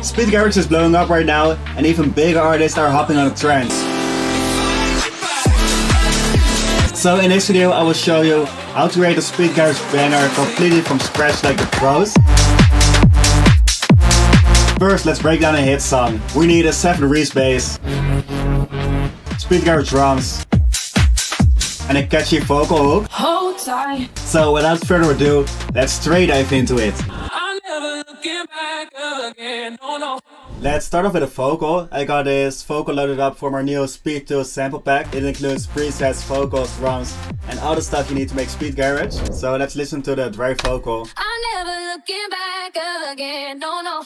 Speed Garage is blowing up right now, and even bigger artists are hopping on the trends. So in this video I will show you how to create a Speed Garage banner completely from scratch like the pros. First, let's break down a hit song. We need a 7 Reese bass, Speed Garage drums, and a catchy vocal hook. Hold tight. So without further ado, let's straight dive into it. I'm never looking back again. Oh, no. Let's start off with a vocal. I got this vocal loaded up from our new Speed 2 sample pack. It includes presets, vocals, drums, and all the stuff you need to make Speed Garage. So let's listen to the dry vocal. I'm never looking back again. No, no.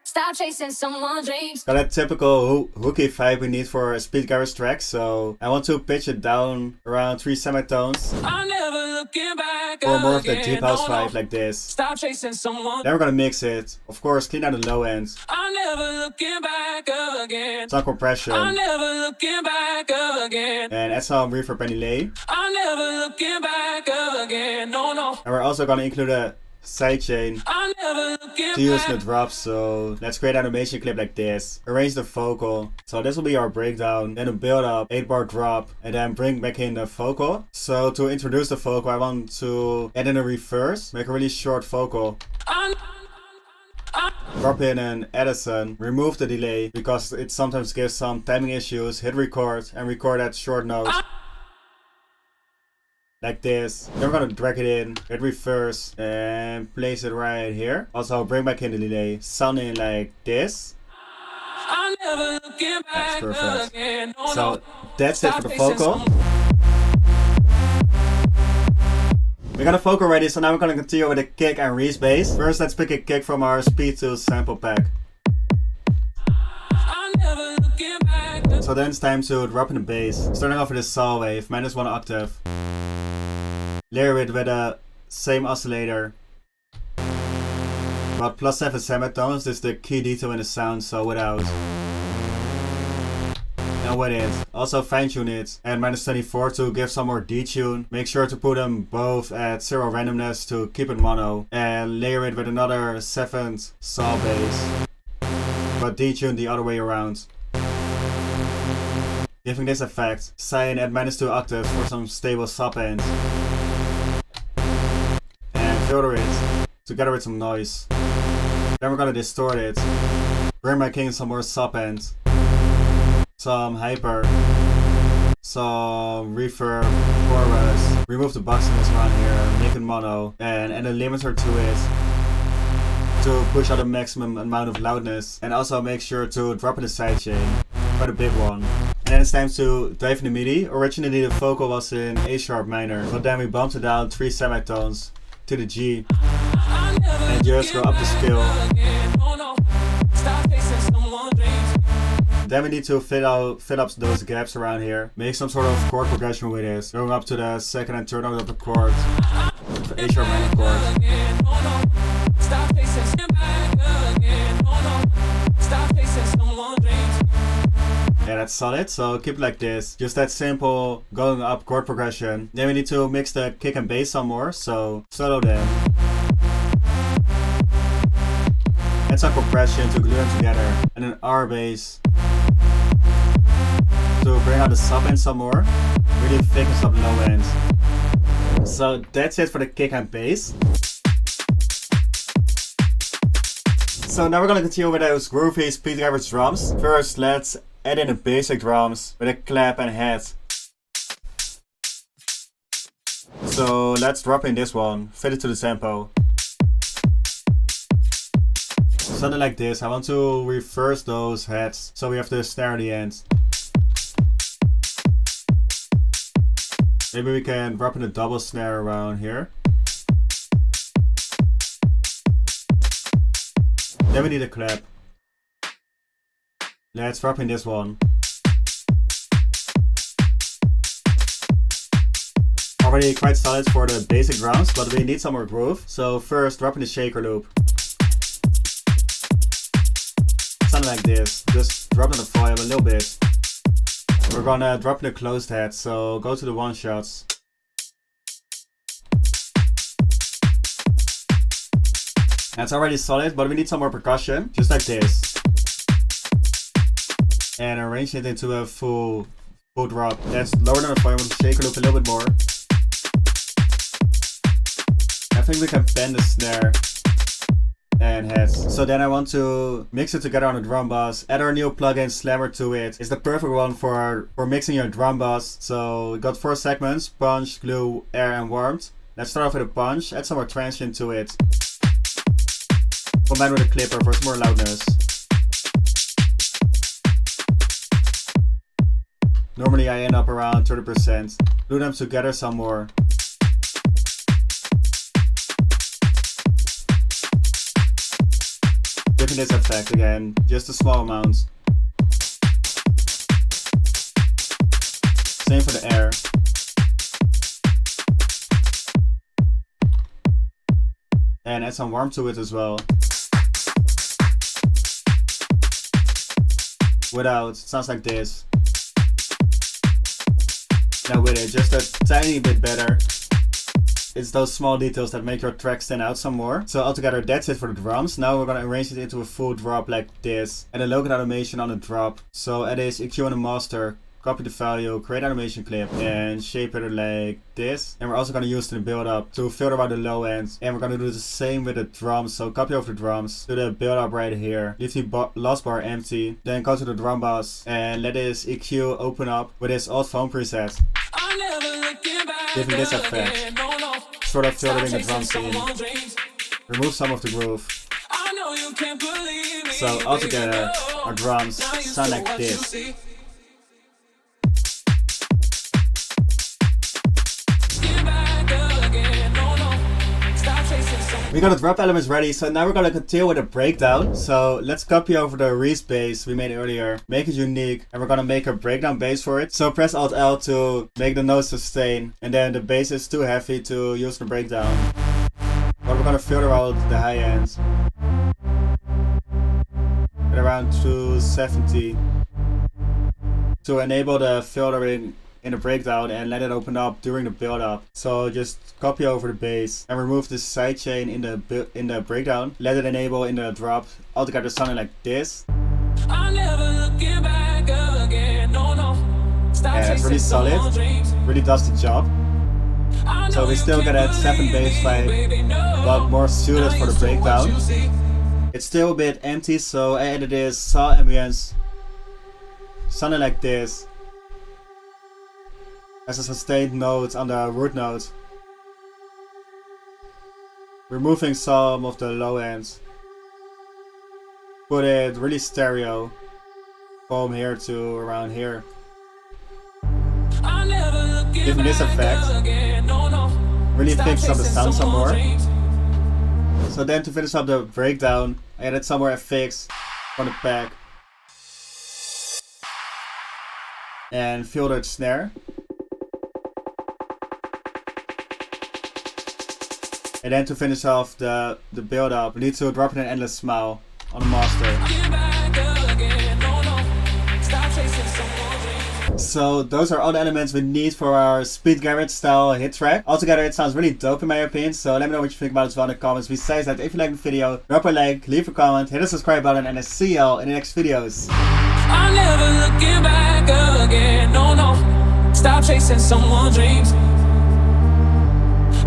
Stop chasing someone's dreams. Got that typical hooky vibe we need for a Speed Garage track, so I want to pitch it down around 3 semitones. I'm never looking back or more of the deep house vibe like this. Stop chasing someone. Then we're gonna mix it. Of course, clean out the low end. I'm never looking back again. Some compression. I'm never looking back again. And add some reverb and delay. I'm never looking back again. No, no. And we're also gonna include a sidechain to use in the drop, so let's create an animation clip like this. Arrange the vocal. So this will be our breakdown, then a build up, 8-bar drop, and then bring back in the vocal. So to introduce the vocal, I want to add in a reverse, make a really short vocal. Drop in an Edison, remove the delay because it sometimes gives some timing issues, hit record and record at short notes. Like this. Then we're gonna drag it in, hit reverse, and place it right here. Also bring back in the delay, sound in like this. That's perfect. So that's it for the vocal. We got a vocal ready, so now we're gonna continue with the kick and Reese bass. First, let's pick a kick from our Speed 2 sample pack. So then it's time to drop in the bass. Starting off with a saw wave, -1 octave. Layer it with a same oscillator. About +7 semitones, this is the key detail in the sound, so without. And with it. Also fine tune it. And -24 to give some more detune. Make sure to put them both at 0 randomness to keep it mono. And layer it with another 7th saw bass. But detune the other way around. Giving this effect. Cyan at -2 octaves for some stable sub end. Filter it together with some noise. Then we're gonna distort it. Bring back in some more sub end, some hyper, some reverb, chorus. Remove the boxiness around here, make it mono, and add a limiter to it to push out the maximum amount of loudness. And also make sure to drop in the sidechain, quite a big one. And then it's time to dive in the MIDI. Originally the vocal was in A sharp minor, but then we bumped it down 3 semitones to the G and just go up the scale. Then we need to fill up those gaps around here. Make some sort of chord progression with this, going up to the second and third note of the chord, the A sharp minor chord. Yeah, that's solid, so keep it like this. Just that simple going up chord progression. Then we need to mix the kick and bass some more, so solo them. Add some compression to glue them together. And an R bass to bring out the sub end some more. Really thickness up low end. So that's it for the kick and bass. So now we're gonna continue with those groovy Speed Garage drums. First, let's add in the basic drums with a clap and head. So let's drop in this one, fit it to the tempo. Something like this. I want to reverse those heads so we have the snare at the end. Maybe we can drop in a double snare around here. Then we need a clap. Let's drop in this one. Already quite solid for the basic drums, but we need some more groove. So first, drop in the shaker loop. Something like this. Just drop in the volume a little bit. We're gonna drop in the closed head, so go to the one shots. That's already solid, but we need some more percussion, just like this. and arrange it into a full drop. That's lower than the volume. Want to shake a loop a little bit more. I think we can bend the snare and heads. So then I want to mix it together on the drum bus. Add our new plugin Slammer to it. It's the perfect one for mixing your drum bus. So we got 4 segments: punch, glue, air, and warmth. Let's start off with a punch. Add some more transient to it. Combine with a clipper for some more loudness. Normally I end up around 30%. Glue them together some more. Giving this effect again, just a small amount. Same for the air. And add some warmth to it as well. Without, sounds like this. Now with it, just a tiny bit better. It's those small details that make your track stand out some more. So altogether, that's it for the drums. Now we're gonna arrange it into a full drop like this. Add a local animation on the drop. So add this EQ on the master, copy the value, create animation clip, and shape it like this. And we're also gonna use the build up to filter out the low end. And we're gonna do the same with the drums. So copy over the drums, do the build up right here. Leave the loss bar empty. Then go to the drum bus and let this EQ open up with this Alt Phone preset. Giving this effect. Sort of filtering the drum scene. Remove some of the groove. So altogether, our drums sound like this. We got the drop elements ready, so now we're gonna continue with a breakdown. So let's copy over the Reese bass we made earlier, make it unique, and we're gonna make a breakdown bass for it. So press Alt L to make the note sustain, and then the bass is too heavy to use the breakdown. But we're gonna filter out the high end at around 270 to enable the filtering in the breakdown and let it open up during the build up. So just copy over the bass and remove the sidechain in the breakdown. Let it enable in the drop. Altogether sounding like this. Yeah, it's really solid. Really does the job. So we still get that 7 bass vibe, but more suited for the breakdown. It's still a bit empty, so I added this saw ambience. Sounding like this. As a sustained note on the root note. Removing some of the low ends. Put it really stereo. From here to around here. Giving this effect. Really fix up the sound some more. So then to finish up the breakdown, I added some more effects on the pack. And filtered snare. And then to finish off the build up, we need to drop in an endless smile on the master. So those are all the elements we need for our Speed Garage style hit track. Altogether it sounds really dope in my opinion, so let me know what you think about it as well in the comments. Besides that, if you like the video, drop a like, leave a comment, hit the subscribe button, and I'll see y'all in the next videos. I'm never looking back again, no, no. Stop chasing someone's dreams.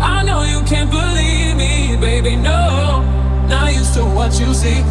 I know you can't believe me, baby, no. Not used to what you see.